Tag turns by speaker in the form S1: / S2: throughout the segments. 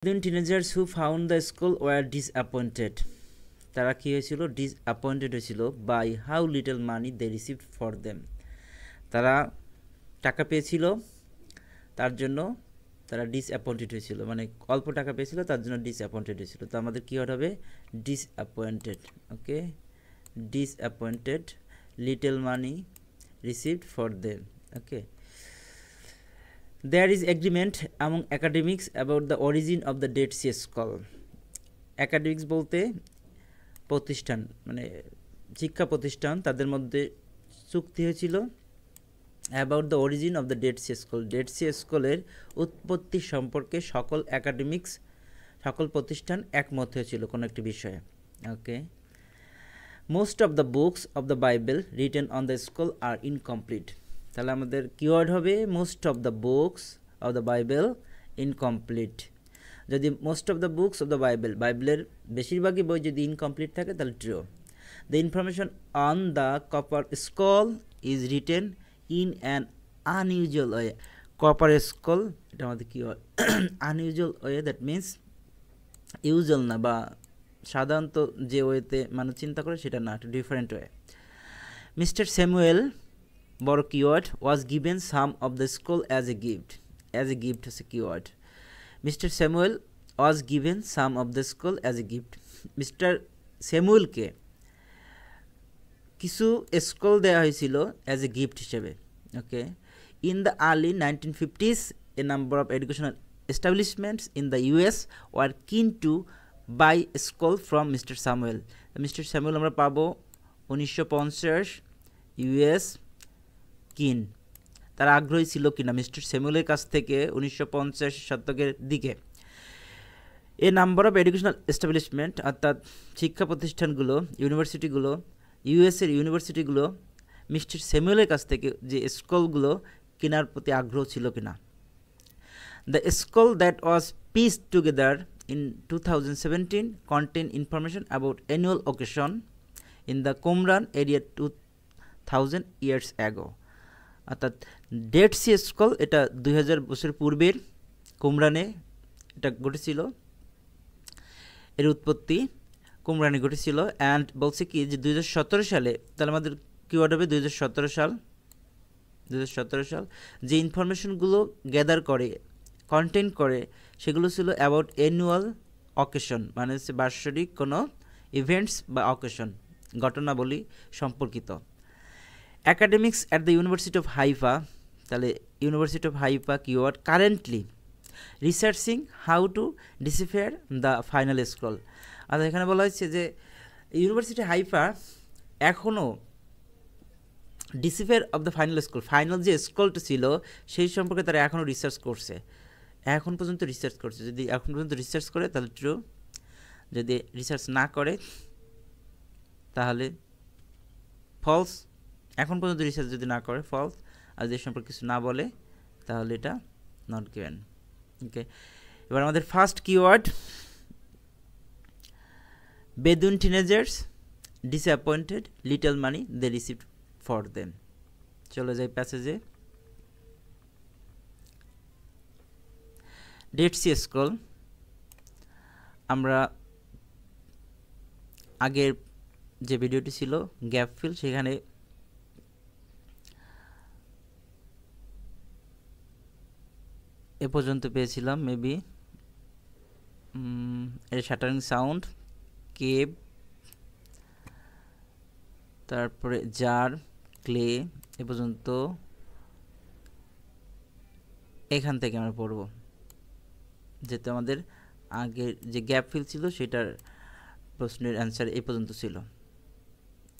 S1: Then teenagers who found the school were disappointed. তারা কি হয়েছিল? ডিসঅ্যাপয়েন্টেড হয়েছিল by how little money they received for them. তারা টাকা পেয়েছিল, তার জন্য তারা ডিসঅ্যাপয়েন্টেড হয়েছিল, মানে অল্প টাকা পেয়েছিল তার জন্য ডিসঅ্যাপয়েন্টেড হয়েছিল। তো আমাদের কি হবে? Disappointed. Okay, disappointed little money received for them. Okay, there is agreement among academics about the origin of the Dead Sea Scroll. academics বলতে প্রতিষ্ঠান, মানে শিক্ষা প্রতিষ্ঠান, তাদের মধ্যে চুক্তি হয়েছিল about the origin of the Dead Sea scroll. Dead Sea স্কুলের উৎপত্তি সম্পর্কে সকল অ্যাকাডেমিক্স, সকল প্রতিষ্ঠান একমত হয়েছিল কোনো একটি বিষয়ে। Okay, most of the books of the Bible written on the school are incomplete. তাহলে আমাদের কিওয়ার্ড হবে most of the books of the Bible incomplete. যদি most of the books of the বাইবেলের বেশিরভাগই বই যদি ইনকমপ্লিট থাকে তাহলে true. The information on the copper school is written in an unusual way. Copper school এটা আমাদের keyword. Unusual way that means usual না, বা সাধারণত যে ওয়েতে মানুষ চিন্তা করে সেটা না, ডিফারেন্ট ওয়ে। মিস্টার স্যামুয়েল, বড় keyword, was given some of the school as a gift. As a gift হচ্ছে keyword. Mister Samuel was given some of the school as a gift. Mister স্যামুয়েলকে কিছু স্কুল দেওয়া হয়েছিল as a gift হিসেবে। Okay, in the early 1950s a number of educational establishments in the US were keen to buy school from mister Samuel. Mister Samuel আমরা পাবো 1950 US কিন। তারা আগ্রহী ছিল কিনা মিস্টার স্যামুয়েলের কাছ থেকে 1950 শতকের দিকে। এ নাম্বার অফ এডুকেশনাল এস্টাবলিশমেন্ট অর্থাৎ শিক্ষা প্রতিষ্ঠানগুলো, ইউনিভার্সিটিগুলো, ইউএসের ইউনিভার্সিটিগুলো মিস্টার স্যামুয়েলের কাছ থেকে যে স্কুলগুলো কেনার প্রতি আগ্রহ ছিল কিনা। The school that was pissed together in 2017 contain information about annual occasion in the Qumran area 2000 years ago. অর্থাৎ ডেড সি স্কুল এটা 2000 বছর পূর্বের কুমরানে এটা ঘটেছিল, এর উৎপত্তি কুমরানে ঘটেছিল। অ্যান্ড বলছে কি যে 2017 সালে, তাহলে আমাদের কিওয়ার্ড হবে 2017 সাল। 2017 সাল যে ইনফরমেশনগুলো গ্যাদার করে, কন্টেন করে, সেগুলো ছিল অ্যাবাউট অ্যানুয়াল অকেশন, মানে হচ্ছে বার্ষিক কোনো ইভেন্টস বা অকেশন, ঘটনাবলী সম্পর্কিত। Academics at the University of Haifa, তাহলে University of Haifa keyword, currently researching how to decipher the final scroll. আর এখানে বলা হয়েছে যে ইউনিভার্সিটি হাইফা এখনও decipher of the final school, final যে স্কুলটা ছিল সেই সম্পর্কে তারা এখনও রিসার্চ করছে, এখন পর্যন্ত রিসার্চ করছে। যদি এখন পর্যন্ত রিসার্চ করে তাহলে ট্রু, যদি রিসার্চ না করে তাহলে ফলস। এখন পর্যন্ত রিসার্চ যদি না করে ফলস, আর যে সম্পর্কে কিছু না বলে তাহলে এটা নট গিভেন। ওকে, এবার আমাদের first keyword Bedouin teenagers disappointed little money they received for them. চলে যাই প্যাসেজে। ডেড সি স্ক্রল আমরা আগের যে ভিডিওটি ছিল গ্যাপ ফিল, সেখানে এ পর্যন্ত পেয়েছিলাম মেবি এর শাটারিং সাউন্ড, কেব, তারপরে জার, ক্লে, এ পর্যন্ত এখান থেকে আমরা পড়ব, যেহেতু আমাদের আগের যে গ্যাপ ফিল ছিল সেটার প্রশ্নের অ্যান্সার এই পর্যন্ত ছিল।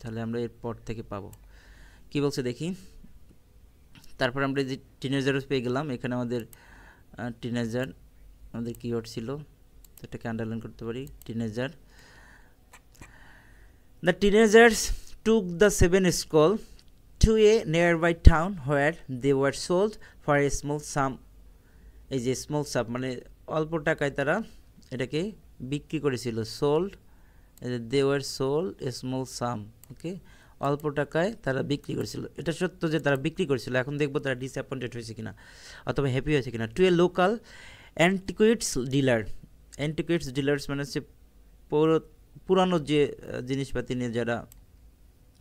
S1: তাহলে আমরা এরপর থেকে পাবো কি বলছে দেখি। তারপর আমরা যে টিনেজার পেয়ে গেলাম, এখানে আমাদের টিনেজার আমাদের কিওয়ার্ড ছিল, তো এটাকে আন্ডারলাইন করতে পারি। Teenager, the teenagers took the 7 school to a nearby town where they were sold for a small sum. এই যে স্মল সাম মানে অল্প টাকায় তারা এটাকে বিক্রি করেছিল। Sold, they were sold a small sum. Okay, অল্প টাকায় তারা বিক্রি করেছিল। এটা সত্য যে তারা বিক্রি করেছিল। এখন দেখবো তারা ডিসঅ্যাপয়েন্টেড হয়েছে কিনা অথবা হ্যাপি হয়েছে কিনা। টু এ লোকাল অ্যান্টিকুইটস ডিলার, অ্যান্টিকুইটিস ডিলার্স মানে হচ্ছে পুরানো যে জিনিসপাতি নিয়ে যারা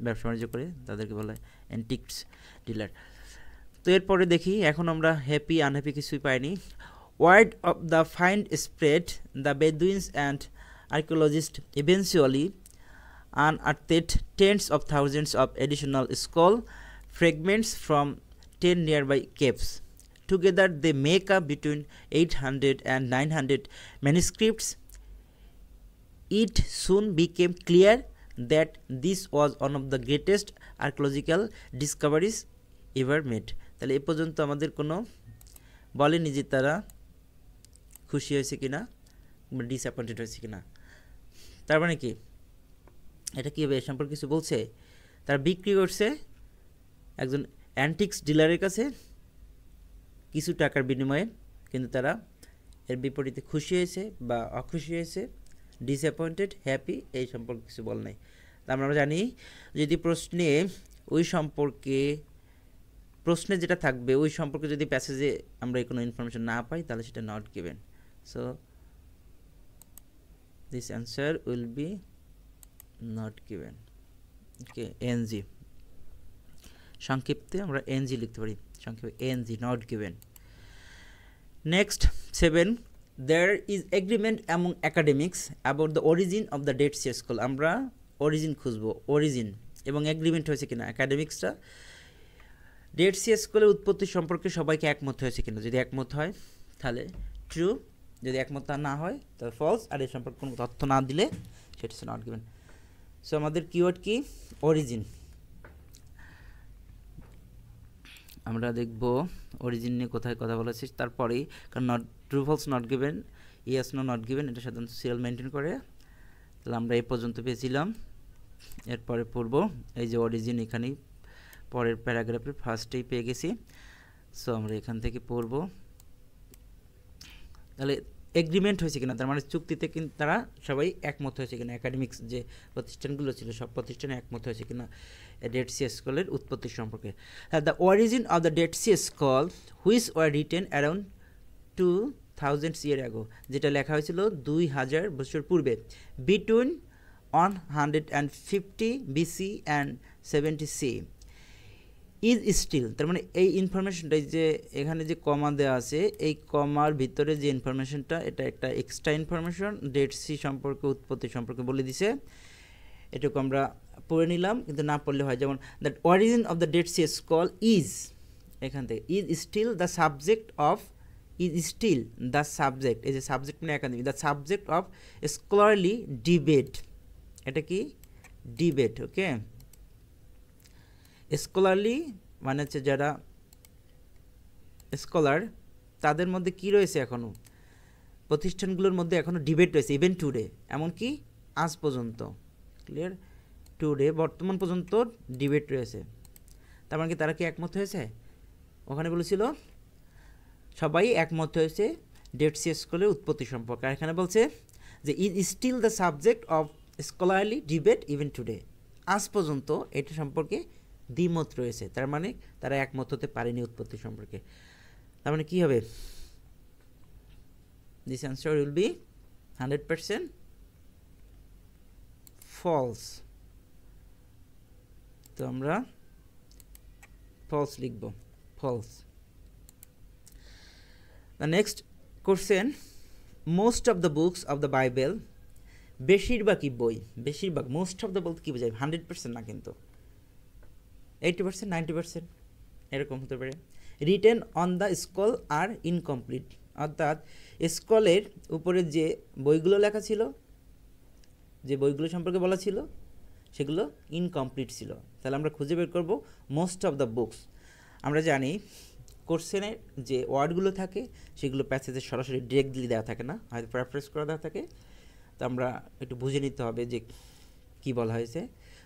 S1: ব্যবসা বাণিজ্য করে তাদেরকে বলা হয় অ্যান্টিকস ডিলার। তো এরপরে দেখি, এখন আমরা হ্যাপি আনহ্যাপি কিছুই পাইনি। Word of the find spread, the Bedouins and archaeologists eventually unearthed tens of thousands of additional skull fragments from 10 nearby caves. Together they make up between 800 and 900 manuscripts. It soon became clear that this was one of the greatest archaeological discoveries ever made. তাহলে এ পর্যন্ত আমাদের কোনো বলেনি যে তারা খুশি হয়েছে কিনা বা ডিসঅ্যাপয়েন্টেড হয়েছে কিনা। তার মানে কি, এটা কী হবে এ সম্পর্কে কিছু বলছে? তারা বিক্রি করছে একজন অ্যান্টিক্স ডিলারের কাছে কিছু টাকার বিনিময়ে, কিন্তু তারা এর বিপরীতে খুশি হয়েছে বা অখুশি হয়েছে, ডিসঅ্যাপয়েন্টেড, হ্যাপি, এই সম্পর্কে কিছু বল নাই। তা আমরা জানি যদি প্রশ্নে ওই সম্পর্কে, প্রশ্নে যেটা থাকবে ওই সম্পর্কে যদি প্যাসেজে আমরা কোনো ইনফরমেশন না পাই তাহলে সেটা not given. So this answer will be not given. Okay, NG সংক্ষিপ্তে আমরা NG লিখতে পারি, সংক্ষেপে NG, not given. Next 7, there is agreement among academics about the origin of the Dead Sea Scroll. আমরা অরিজিন খুঁজবো, origin এবং agreement হয়েছে কিনা একাডেমিক্সরা dead C স্ক্রোলের উৎপত্তি সম্পর্কে সবাইকে একমত হয়েছে কিনা। যদি একমত হয় তাহলে ট্রু, যদি একমত না হয় তাহলে ফলস, আর এই সম্পর্কে কোনো তথ্য না দিলে সেটা হচ্ছে নট গিভেন। সো আমাদের কিওয়ার্ড কি? অরিজিন। আমরা দেখব অরিজিন নিয়ে কোথায় কথা বলেছি তারপরেই, কারণ not true false not given, yes no not given, এটা সাধারণত সিরিয়াল মেনটেন করে। তাহলে আমরা এই পর্যন্ত পেয়েছিলাম, এরপরে পড়ব এই যে অরিজিন, এখানেই পরের প্যারাগ্রাফের ফার্স্টেই পেয়ে গেছি। সো আমরা এখান থেকে পড়ব। তাহলে এগ্রিমেন্ট হয়েছে কিনা, তার মানে চুক্তিতে কিন্তু তারা সবাই একমত হয়েছে কিনা, একাডেমিক্স যে প্রতিষ্ঠানগুলো ছিল সব প্রতিষ্ঠানে একমত হয়েছে কিনা ডেড সি স্ক্রোলের উৎপত্তি সম্পর্কে। The origin of the Dead Sea scroll which were written around 2000 years ago, যেটা লেখা হয়েছিল 2000 বছর পূর্বে, between 150 BC and 70 CE is still. তার মানে এই ইনফরমেশনটা যে এখানে যে কমা দেওয়া আছে, এই কমার ভিতরে যে ইনফরমেশনটা, এটা একটা এক্সট্রা ইনফরমেশন ডেড সি সম্পর্কে, উৎপত্তি সম্পর্কে বলে দিছে। এটুকু আমরা পড়ে নিলাম, কিন্তু না পড়লে হয়। যেমন that origin of the Dead Sea scroll is, এখান থেকে is still the subject of, is still the subject, এই যে সাবজেক্ট মানে academy, the subject of scholarly debate. এটা কি? ডিবেট। ওকে, স্কলারলি মানে হচ্ছে যারা স্কলার তাদের মধ্যে কি রয়েছে, এখনও প্রতিষ্ঠানগুলোর মধ্যে এখনও ডিবেট রয়েছে, ইভেন টুডে, এমনকি আজ পর্যন্ত, ক্লিয়ার, টুডে বর্তমান পর্যন্ত ডিবেট রয়েছে। তার মানে কি তারা কি একমত হয়েছে? ওখানে বলেছিল সবাই একমত হয়েছে ডেড সি স্ক্রোলের উৎপত্তি সম্পর্কে, আর এখানে বলছে যে is still the subject of scholarly debate even today, আজ পর্যন্ত এটা সম্পর্কে দ্বিমত রয়েছে। তার মানে তারা একমত হতে পারেনি উৎপত্তি সম্পর্কে। তার মানে কী হবে? This answer will be 100% false. তো আমরা ফলস লিখব, false. The next question, most of the books of the Bible, বেশিরভাগই বই, বেশিরভাগ, মোস্ট অফ দ্য বলতে কী বোঝায়? 100% না, কিন্তু 80%, 90% এরকম হতে পারে। Written on the scroll are incomplete, অর্থাৎ স্ক্রোলের উপরে যে বইগুলো লেখা ছিল, যে বইগুলো সম্পর্কে বলা ছিল, সেগুলো ইনকমপ্লিট ছিল। তাহলে আমরা খুঁজে বের করব মোস্ট অফ দ্য বুকস। আমরা জানি কোশ্চেনের যে ওয়ার্ডগুলো থাকে সেগুলো প্যাসেজে সরাসরি ডিরেক্টলি দেওয়া থাকে না, হয়তো প্যারাফ্রেজ করা দেওয়া থাকে। তো আমরা একটু বুঝে নিতে হবে যে কী বলা হয়েছে।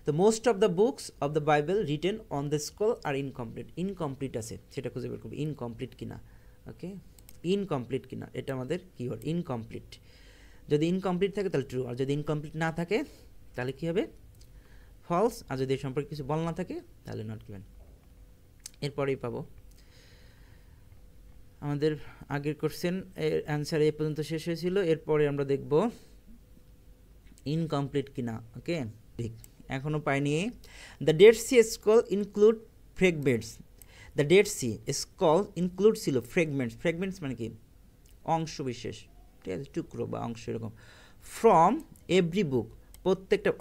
S1: তো most of the books of the Bible written on the scroll are incomplete, incomplete আছে সেটা খুঁজে বের করবো, ইনকমপ্লিট কিনা। ওকে, ইনকমপ্লিট কিনা, এটা আমাদের কিওয়ার্ড, ইনকমপ্লিট। যদি ইনকমপ্লিট থাকে তাহলে ট্রু, আর যদি ইনকমপ্লিট না থাকে তাহলে কী হবে? ফলস। আর যদি এই সম্পর্কে কিছু বল না থাকে তাহলে নট গিভেন। এরপরেই পাবো আমাদের আগের কোশ্চেন এর অ্যান্সার এই পর্যন্ত শেষ হয়েছিল। এরপরে আমরা দেখব ইনকমপ্লিট কিনা। ওকে, ঠিক, এখনও পাইনি। The Dead Sea scroll include fragments. The Dead Sea scroll include ছিল ফ্রেগমেন্টস। ফ্রেগমেন্টস মানে কি? অংশ বিশেষ, ঠিক আছে, টুকরো বা অংশ এরকম। ফ্রম এভরি বুক, প্রত্যেকটা,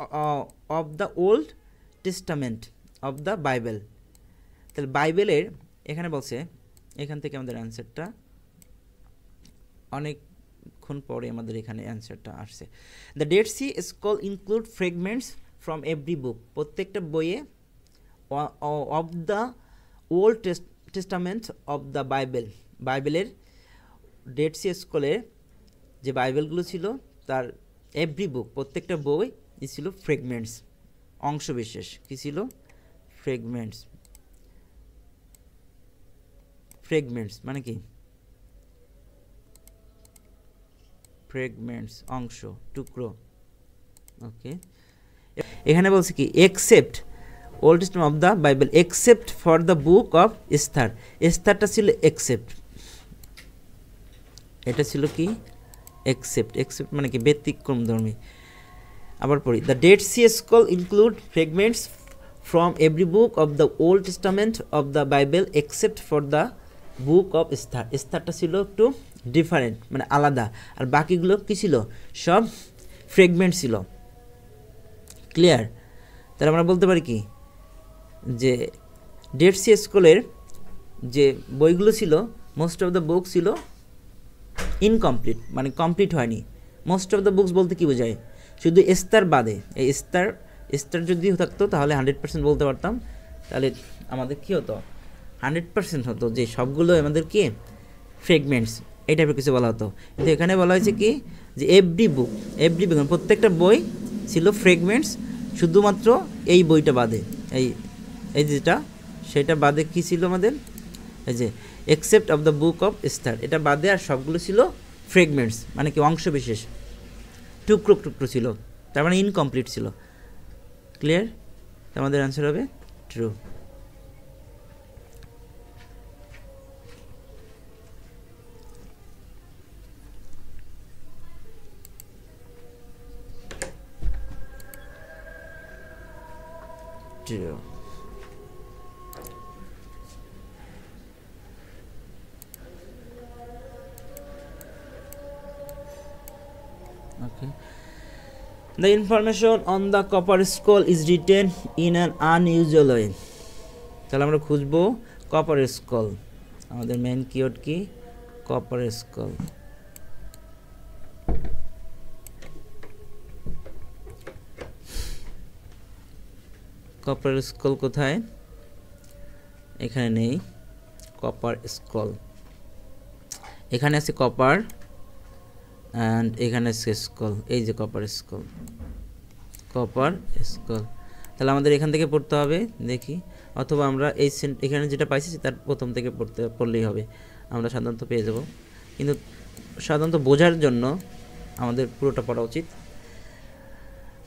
S1: of the Old Testament of the Bible. তাহলে বাইবেলের এখানে বলছে, এখান থেকে আমাদের অ্যান্সারটা অনেকক্ষণ পরে আমাদের এখানে অ্যান্সারটা আসছে। The Dead Sea scroll include fragments from every book, প্রত্যেকটা বইয়ে, of the Old Testament of the Bible, বাইবেলের ডেড সি স্কলের যে বাইবেলগুলো ছিল তার এভরি বুক, প্রত্যেকটা বই ছিল ফ্রেগমেন্টস, অংশবিশেষ। কী ছিল? ফ্রেগমেন্টস। ফ্রেগমেন্টস মানে কি? ফ্রেগমেন্টস অংশ, টুকরো। ওকে, এখানে বলছে কি? Except Old Testament of the Bible except for the book of Esther. এস্থারটা ছিল এক্সেপ্ট, এটা ছিল কি? এক্সেপ্ট। এক্সেপ্ট মানে কি? ব্যতিক্রমধর্মী। আবার পড়ি, the Dead Sea scroll include fragments from every book of the Old Testament of the Bible except for the book of Esther. এস্থারটা ছিল একটু ডিফারেন্ট, মানে আলাদা, আর বাকিগুলো কী ছিল? সব ফ্রেগমেন্ট ছিল। ক্লিয়ার? তাহলে আমরা বলতে পারি কি, যে ডেড সি স্কলের যে বইগুলো ছিল, মোস্ট অফ দ্য বুক ছিল ইনকমপ্লিট, মানে কমপ্লিট হয়নি। মোস্ট অফ দ্য বুকস বলতে কী বোঝায়? শুধু এস্তার বাদে। এই এস্তার যদি থাকতো তাহলে 100% বলতে পারতাম, তাহলে আমাদের কী হতো? 100% হতো যে সবগুলো আমাদের কি? ফ্রেগমেন্টস, এই টাইপের কিছু বলা হতো। কিন্তু এখানে বলা হয়েছে কি, যে এভরি বুক, প্রত্যেকটা বই ছিল ফ্রেগমেন্টস, শুধুমাত্র এই বইটা বাদে, এই যেটা, সেটা বাদে কি ছিল আমাদের? এই যে except of the book of Esther, এটা বাদে আর সবগুলো ছিল ফ্রেগমেন্টস, মানে কি? অংশ বিশেষ, টুকরো টুকরো ছিল, তার মানে ইনকমপ্লিট ছিল। ক্লিয়ার? আমাদের অ্যান্সার হবে true. True. Okay. The information on the copper skull is written in an unusual way. তাহলে আমরা খুঁজবো কপার স্কল। আমাদের মেইন কিওয়ার্ড কি? Copper scroll. কপার স্কল কোথায়? এখানে নেই কপার স্কল, এখানে আছে কপার অ্যান্ড এখানে আছে স্কল। এই যে কপার স্কল, কপার স্কল। তাহলে আমাদের এখান থেকে পড়তে হবে, দেখি, অথবা আমরা এখানে যেটা পাইছি তার প্রথম থেকে পড়লেই হবে, আমরা সাধারণত পেয়ে যাব। কিন্তু সাধারণত বোঝার জন্য আমাদের পুরোটা পড়া উচিত,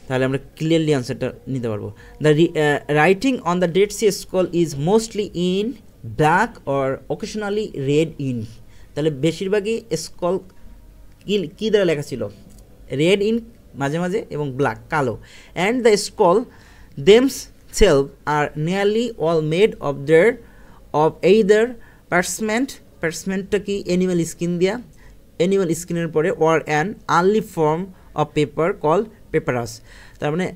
S1: তাহলে আমরা ক্লিয়ারলি আনসারটা নিতে পারবো। The writing on the Dead Sea scroll is mostly in black or occasionally red ink. তাহলে বেশিরভাগই স্কল কী দ্বারা লেখা ছিল? রেড ইন মাঝে মাঝে, এবং ব্ল্যাক কালো। And the scroll themselves are nearly all made of either parchment, parchmentটা কি? অ্যানিমাল স্কিন দিয়া, অ্যানিমাল স্কিনের পরে, or an early form of paper called papyrus। তার মানে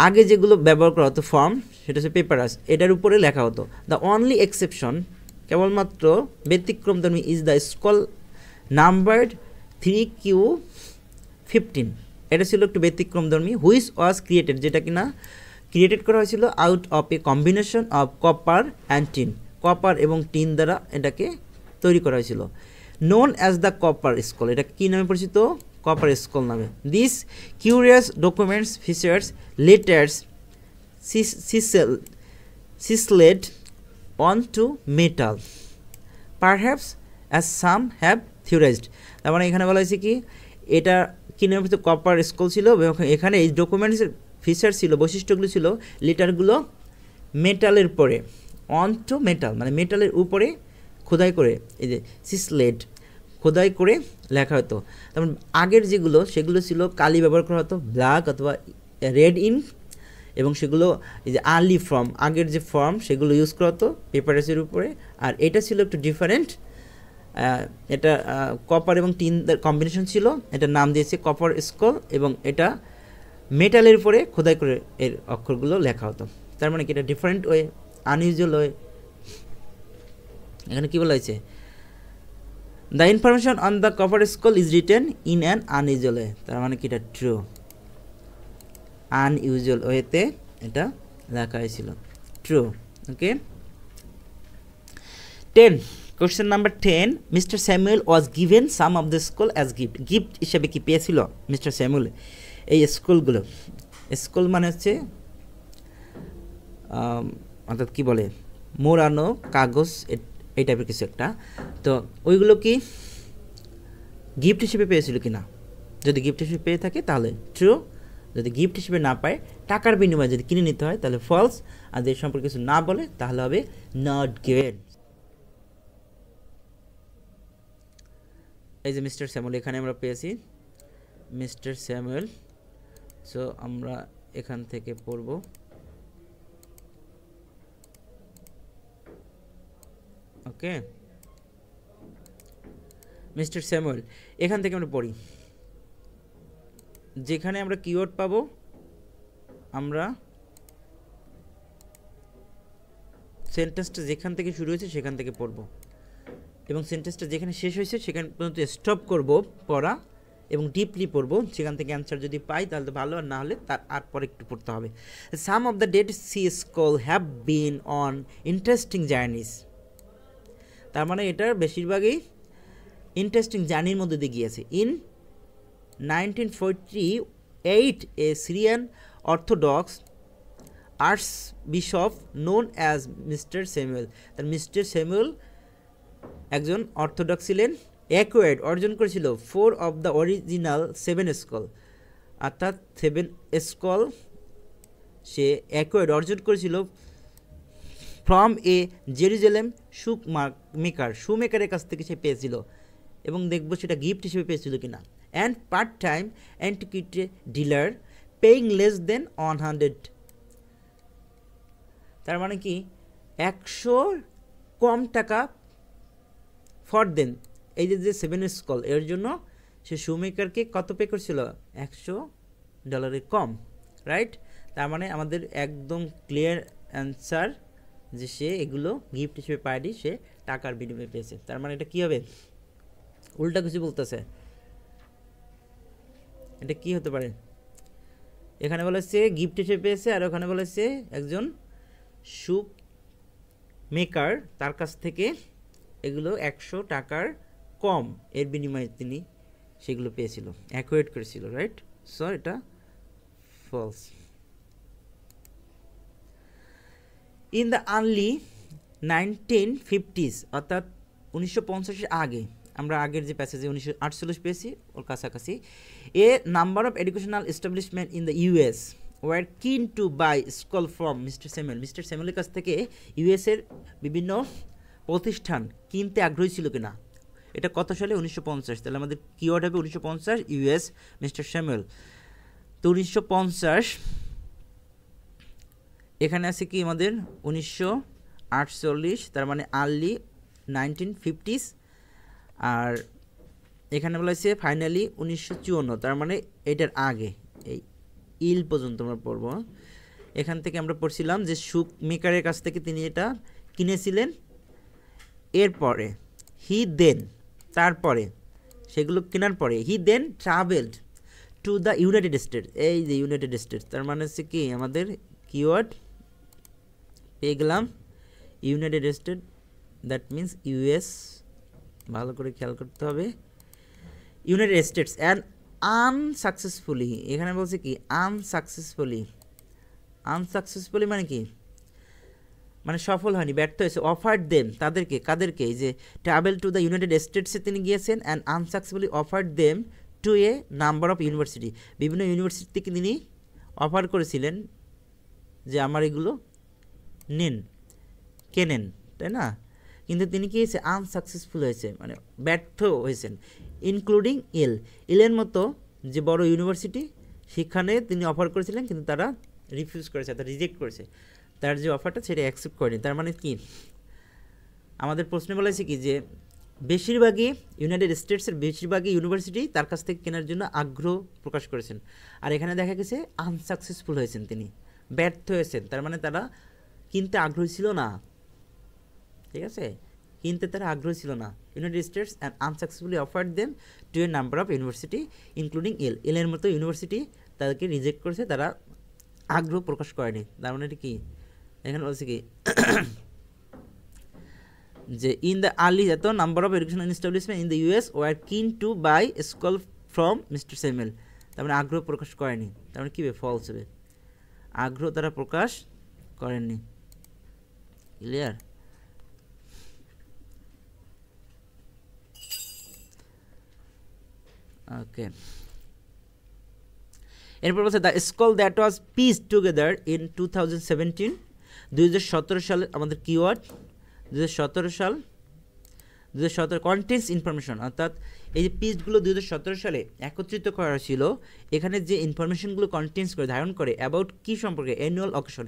S1: আগে যেগুলো ব্যবহার করা হতো ফর্ম, সেটা হচ্ছে পেপারাস, এটার উপরে লেখা হতো। দ্য অনলি এক্সেপশন, কেবলমাত্র ব্যতিক্রমধর্মী, is the scroll numbered 3Q15। এটা ছিল একটু ব্যতিক্রমধর্মী। হুইচ ওয়াজ ক্রিয়েটেড, যেটা কিনা ক্রিয়েটেড করা হয়েছিল out of a combination of copper and tin, copper এবং টিন দ্বারা এটাকে তৈরি করা হয়েছিল। Known as the copper scroll, এটা কী নামে পরিচিত? কপার স্কল নামে। This curious documents features letters chiselled on to metal perhaps as some have theorised. তার মানে এখানে বলা হয়েছে কি, এটা কী নামে পরিচিত? কপার স্কল ছিল, এবং এখানে এই ডকুমেন্টসের ফিচার ছিল, বৈশিষ্ট্যগুলো ছিল, লেটারগুলো মেটালের পরে, অন টু মেটাল মানে মেটালের উপরে খোদাই করে, এই যে সিসলেড খোদাই করে লেখা হতো। তারপর আগের যেগুলো সেগুলো ছিল কালি ব্যবহার করা হতো, ব্ল্যাক অথবা রেড ইঙ্ক, এবং সেগুলো এই যে আর্লি ফর্ম, আগের যে ফর্ম সেগুলো ইউজ করা হতো পেপারসের উপরে। আর এটা ছিল একটু ডিফারেন্ট, এটা কপার এবং টিন কম্বিনেশন ছিল, এটার নাম দিয়েছে কপার স্কল, এবং এটা মেটালের উপরে খোদাই করে এর অক্ষরগুলো লেখা হতো। তার মানে কি এটা ডিফারেন্ট ওয়ে, আনইউজুয়াল ওয়ে। এখানে কি বলা হয়েছে, the information on the copper scroll is written in an unusual way. তার মানে কি এটা ট্রু, আনইউজুয়াল ওয়েতে এটা লেখা হয়েছিল, true. Okay, 10 question number 10, mister Samuel was given some of the school as gift. Gift হিসেবে কি পেয়েছিল মিস্টার স্যামুয়েল এই স্কুলগুলো? স্কুল মানে হচ্ছে অর্থাৎ কী বলে, মোড়ানো কাগজ, এই টাইপের কিছু একটা। তো ওইগুলো কি গিফট হিসেবে পেয়েছিল কি না? যদি গিফট হিসেবে পেয়ে থাকে তাহলে ট্রু, যদি গিফট হিসেবে না পায়, টাকার বিনিময়ে যদি কিনে নিতে হয় তাহলে ফলস, আর যদি সম্পর্কে কিছু না বলে তাহলে হবে নট গিভেন। এই যে মিস্টার স্যামুয়েল এখানে আমরা পেয়েছি মিস্টার স্যামুয়েল, সো আমরা এখান থেকে পড়ব। ওকে, মিস্টার স্যামুয়েল এখান থেকে আমরা পড়ি, যেখানে আমরা কিওয়ার্ড পাবো আমরা সেন্টেন্সটা যেখান থেকে শুরু হয়েছে সেখান থেকে পড়ব, এবং সেন্টেন্সটা যেখানে শেষ হয়েছে সেখান পর্যন্ত স্টপ করব পড়া এবং ডিপলি পড়ব। সেখান থেকে অ্যান্সার যদি পাই তাহলে তো ভালো, আর না হলে তার আর পরে একটু পড়তে হবে। Some of the Dead Sea school have been on interesting journeys. তার মানে এটার বেশিরভাগই ইন্টারেস্টিং জার্নির মধ্যে দিয়ে গিয়েছে। In 1948 a Syrian Orthodox archbishop known as mister Samuel. তার মিস্টার স্যামুয়েল একজন অর্থোডক্স ছিলেন, অ্যাকোয়ার্ড অর্জন করেছিল 4 অফ দ্য অরিজিনাল 7 স্কল, অর্থাৎ 7 স্কল সে অ্যাকোয়ার্ড অর্জন করেছিল ফ্রম এ জেরুজালেম শুক মেকার, শু মেকারের কাছ থেকে সে পেয়েছিল, এবং দেখবো সেটা গিফট হিসেবে পেয়েছিল কিনা। And part time antiquity dealer paying less than 100। তার মানে কি 100 কম টাকা ফর দেন, এই যে 7 স্কল এর জন্য সে শুমেকারকে কত পে করছিল, $100 কম, রাইট? তার মানে আমাদের একদম ক্লিয়ার অ্যান্সার যে সে এগুলো গিফট হিসেবে পায়নি, সে টাকার বিনিময়ে পেয়েছে। তার মানে এটা কি হবে, উল্টা কিছু বলতেছে। এটা কি হতে পারে, এখানে বলেছে গিফট হিসেবে পেয়েছে, আর ওখানে বলেছে একজন শুক মেকার তার কাছ থেকে এগুলো 100 টাকার কম এর বিনিময়ে তিনি সেগুলো পেয়েছিল, অ্যাকোয়ার্ড করেছিল, রাইট? সো এটা false. In the early 1950s, অর্থাৎ 1950-এর আগে, আমরা আগের যে প্যাসেজে 1948 পেয়েছি ওর কাছাকাছি, a number of educational establishment in the US were keen to buy scroll from mister Samuel. Mister স্যামুয়েলের কাছ থেকে ইউএসের বিভিন্ন প্রতিষ্ঠান কিনতে আগ্রহী ছিল কিনা। এটা কত সালে, 1950। তাহলে আমাদের কিওয়ার্ড হবে 1950 ইউএস মিস্টার স্যামুয়েল। তো 1950 এখানে আছে কি আমাদের 1948, তার মানে আর্লি 1950s, আর এখানে বলা হয়েছে ফাইনালি 1954, তার মানে এটার আগে, এই ইল পর্যন্ত আমরা পড়ব। এখান থেকে আমরা পড়ছিলাম যে শুক মেকারের কাছ থেকে তিনি এটা কিনেছিলেন, এরপরে হি দেন, তারপরে সেগুলো কেনার পরে he then travelled to the United States. এই যে ইউনাইটেড স্টেটস, তার মানে হচ্ছে কি আমাদের কিওয়ার্ড পেয়ে গেলাম United state, that means US, ভালো করে খেয়াল করতে হবে। ইউনাইটেড স্টেটস অ্যান্ড আনসাকসেসফুলি, এখানে বলছে কি আনসাকসেসফুলি। আনসাকসেসফুলি মানে কি, মানে সফল হয়নি, ব্যর্থ হয়েছে। অফার্ড দেম, তাদেরকে, কাদেরকে, এই যে ট্রাভেল টু দ্য ইউনাইটেড স্টেটসে তিনি গিয়েছেন, and unsuccessfully offered them to a number of university, বিভিন্ন ইউনিভার্সিটি থেকে তিনি অফার করেছিলেন যে আমার এগুলো নেন, কেনেন, তাই না? কিন্তু তিনি কি হয়েছে আনসাকসেসফুল হয়েছে, মানে ব্যর্থ হয়েছেন। ইনক্লুডিং এলের মতো যে বড় ইউনিভার্সিটি সেখানে তিনি অফার করেছিলেন, কিন্তু তারা রিফিউজ করেছে, তারা রিজেক্ট করেছে, তার যে অফারটা সেটা অ্যাকসেপ্ট করেনি। তার মানে কি আমাদের প্রশ্নে বলা হয়েছে কি যে বেশিরভাগই ইউনাইটেড স্টেটসের বেশিরভাগই ইউনিভার্সিটি তার কাছ থেকে কেনার জন্য আগ্রহ প্রকাশ করেছেন, আর এখানে দেখা গেছে আনসাকসেসফুল হয়েছেন, তিনি ব্যর্থ হয়েছেন। তার মানে তারা কিনতে আগ্রহী ছিল না, ঠিক আছে, কিনতে তারা আগ্রহী ছিল না। United States and unsuccessfully offered them to a number of university including এলের মতো ইউনিভার্সিটি তাদেরকে রিজেক্ট করেছে, তারা আগ্রহ প্রকাশ করেনি। তার মানে এটা কি এখানে বলছে কি যে ইন দ্য আর্লি এত number of educational establishment in the US were keen to buy scroll from mister Samuel. তার মানে আগ্রহ প্রকাশ করেনি, তার মানে কী হবে ফলস হবে, আগ্রহ তারা প্রকাশ করেননি। ক্লিয়ার? ওকে, এরপর বলছে the scroll that was piece together in 2017, 2017 সালে আমাদের কিওয়ার্ড 2017 সাল, 2017 কন্টেন্টস ইনফরমেশন, অর্থাৎ এই যে পিসগুলো 2017 সালে একত্রিত করা ছিল, এখানে যে ইনফরমেশনগুলো কন্টেন্টস করে ধারণ করে অ্যাবাউট কী সম্পর্কে, annual occasion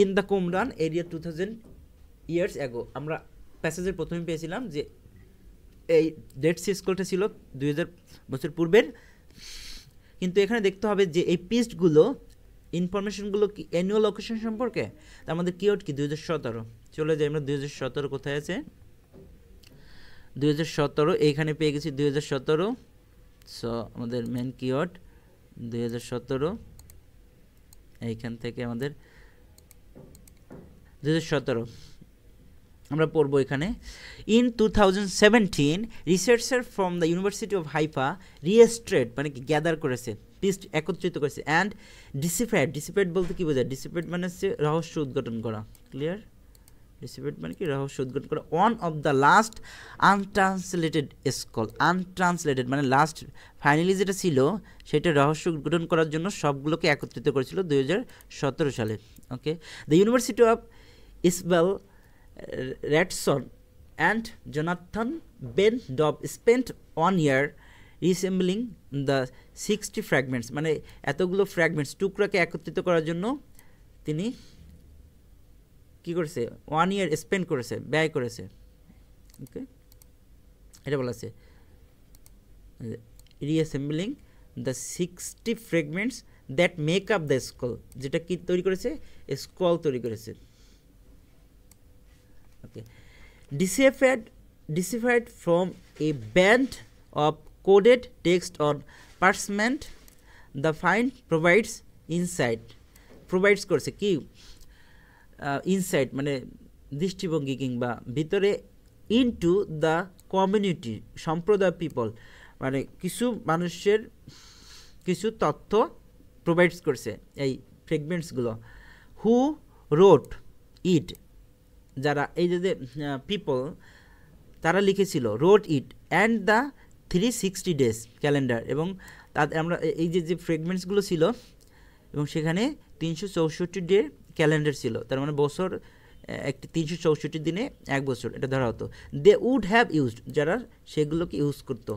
S1: in the Qumran area 2000 years ago. আমরা প্যাসেজের প্রথমে পেয়েছিলাম যে এই ডেড সি স্কুলটা ছিল 2000 বছর পূর্বের, কিন্তু এখানে দেখতে হবে যে এই পিসগুলো ইনফরমেশনগুলো কি অ্যানুয়াল অকেশন সম্পর্কে। তার মধ্যে কিওয়ার্ড কি 2017, চলে যাই আমরা 2017 কোথায় আছে, 2017 এইখানে পেয়ে গেছি 2017। সো আমাদের মেন কিওয়ার্ড 2017, এইখান থেকে আমাদের 2017 আমরা পড়বো এখানে। In 2017 researcher from the University of Haifa restored মানে কি গ্যাদার করেছে, পিস একত্রিত করেছে, অ্যান্ড ডিসিফাইড বলতে কি বোঝায়, ডিসিফাইড মানে হচ্ছে রহস্য উদ্ঘাটন করা। ক্লিয়ার? ডিসিফাইড মানে কি রহস্য উদ্ঘাটন করা। One of the last untranslated scroll, untranslated মানে লাস্ট ফাইনালি যেটা ছিল সেটা রহস্য উদ্ঘাটন করার জন্য সবগুলোকে একত্রিত করেছিল 2017 সালে। Okay, the University of Isabel Redson and Jonathan Ben Dobb spent 1 year reassembling the 60 fragments, মানে এতগুলো ফ্র্যাগমেন্টস টুকরাকে একত্রিত করার জন্য তিনি কি করেছে, 1 year স্পেন্ড করেছে, ব্যয় করেছে। ওকে, এটা বলা আছে reassembling the 60 fragments that make up the scroll, যেটা কি তৈরি করেছে, স্কল তৈরি করেছে। Okay. Deciphered from a band of coded text on parchment, the find provides insight. Provides করছে কি ইনসাইট মানে দৃষ্টিভঙ্গি কিংবা ভিতরে ইনটু দ্য কমিউনিটি সম্প্রদায় পিপল, মানে কিছু মানুষের কিছু তথ্য প্রোভাইডস করছে এই ফ্রেগমেন্টসগুলো। হু রোট ইট, যারা এই যে পিপল তারা লিখেছিল, road it and the 360 days calendar, এবং তাদের আমরা এই যে ফ্রেগমেন্টসগুলো ছিল এবং সেখানে 364 ডে ক্যালেন্ডার ছিল, তার মানে বছর একটি 364 দিনে এক বছর এটা ধরা হতো। দে উড হ্যাভ ইউজড, যারা সেগুলোকে ইউজ করতো।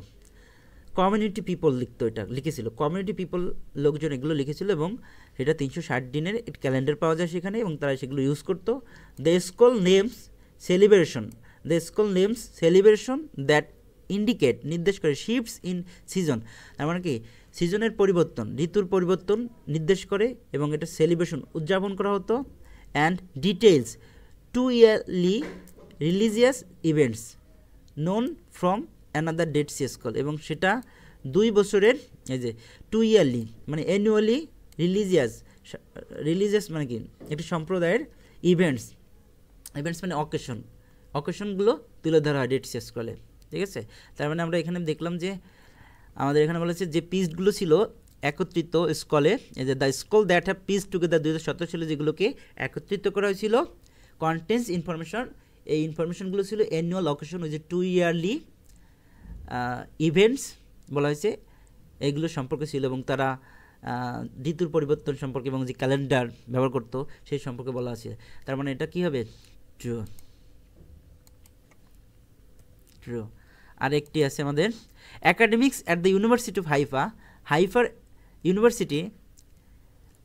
S1: কমিউনিটি পিপল লিখতো, এটা লিখেছিল কমিউনিটি পিপল, লোকজন এগুলো লিখেছিল এবং সেটা 360 দিনের একটি ক্যালেন্ডার পাওয়া যায় সেখানে এবং তারা সেগুলো ইউজ করতো। The school names celebration that indicate নির্দেশ করে শিফটস ইন সিজন, তার মানে কি সিজনের পরিবর্তন, ঋতুর পরিবর্তন নির্দেশ করে এবং এটা সেলিব্রেশন উদযাপন করা হতো। And details 2 yearly religious events known from another Dead Sea scroll, এবং সেটা 2 বছরের এই যে 2 yearly মানে অ্যানুয়ালি রিলিজিয়াস মানে কি একটি সম্প্রদায়ের ইভেন্টস মানে অকেশনগুলো তুলে ধরা হয় ডেড সি স্কলে। ঠিক আছে, তার মানে আমরা এখানে দেখলাম যে আমাদের এখানে বলেছে যে পিসগুলো ছিল একত্রিত স্কলে, এই যে the scroll that have piece together 2017 সালে যেগুলোকে একত্রিত করা হয়েছিল। কন্টেন্টস ইনফরমেশন, এই ইনফরমেশনগুলো ছিল অ্যানুয়াল অকেশন, ওই যে 2 yearly ইভেন্টস বলা হয়েছে এইগুলো সম্পর্কে ছিল, এবং তারা ঋতুর পরিবর্তন সম্পর্কে এবং যে ক্যালেন্ডার ব্যবহার করতো সেই সম্পর্কে বলা আছে। তার মানে এটা কী হবে, ট্রু। ট্রু। আরেকটি আছে আমাদের academics at the University of হাইফার ইউনিভার্সিটি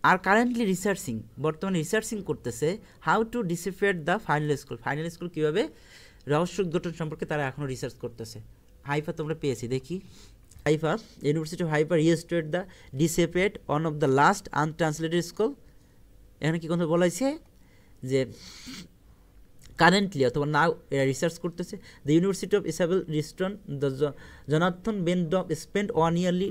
S1: আর কারেন্টলি রিসার্চিং, বর্তমানে রিসার্চিং করতেছে how to decipher the final school কীভাবে রহস্য উদ্ঘাটন সম্পর্কে তারা এখনও রিসার্চ করতেছে। হাইফা তোমরা পেয়েছি দেখি। হাইফা ইউনিভার্সিটি অফ হাইফার restored the disparate one of the last untranslated school. এখানে কী কথা বলা হয়েছে যে কারেন্টলি অথবা নাও এরা রিসার্চ করতেছে। The University of Isabel Riston the Jonathan Bendom spend 1 yearly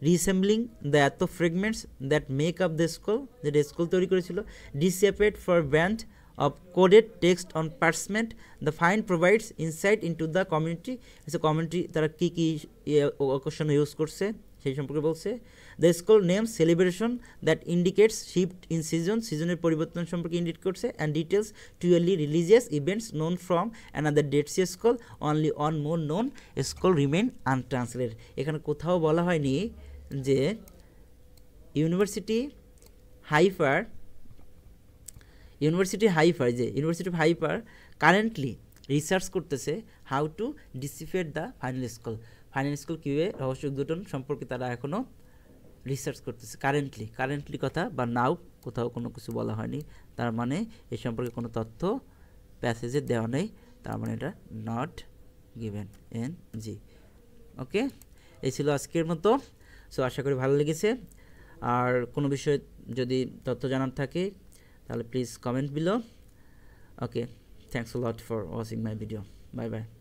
S1: resembling the এত fragments that make up the school, যেটা স্কুল তৈরি করেছিল, disparate for band of coded text on parchment. The find provides insight into the community. It's a community তারা কি কি occasion use করছে সেই সম্পর্কে বলছে। The school name celebration that indicates shift in season, সিজনের পরিবর্তন সম্পর্কে ইন্ডিকেট করছে, and details to yearly religious events known from another Dead Sea Scroll. Only one more known scroll remain untranslated. এখানে কোথাও বলা হয়নি যে ইউনিভার্সিটি অফ হাইফার কারেন্টলি রিসার্চ করতেছে how to decipher the final school কীভাবে রহস্য উদ্ঘাটন সম্পর্কে তারা এখনও রিসার্চ করতেছে। কারেন্টলি কথা বা নাও কোথাও কোনো কিছু বলা হয়নি, তার মানে এ সম্পর্কে কোনো তথ্য প্যাসেজে দেওয়া নেই, তার মানে এটা নট গিভেন এন জি। ওকে, এই ছিল আজকের মতো। সো আশা করি ভালো লেগেছে। আর কোনো বিষয়ে যদি তথ্য জানার থাকে তাহলে please comment below. Okay, thanks a lot for watching my video. Bye bye.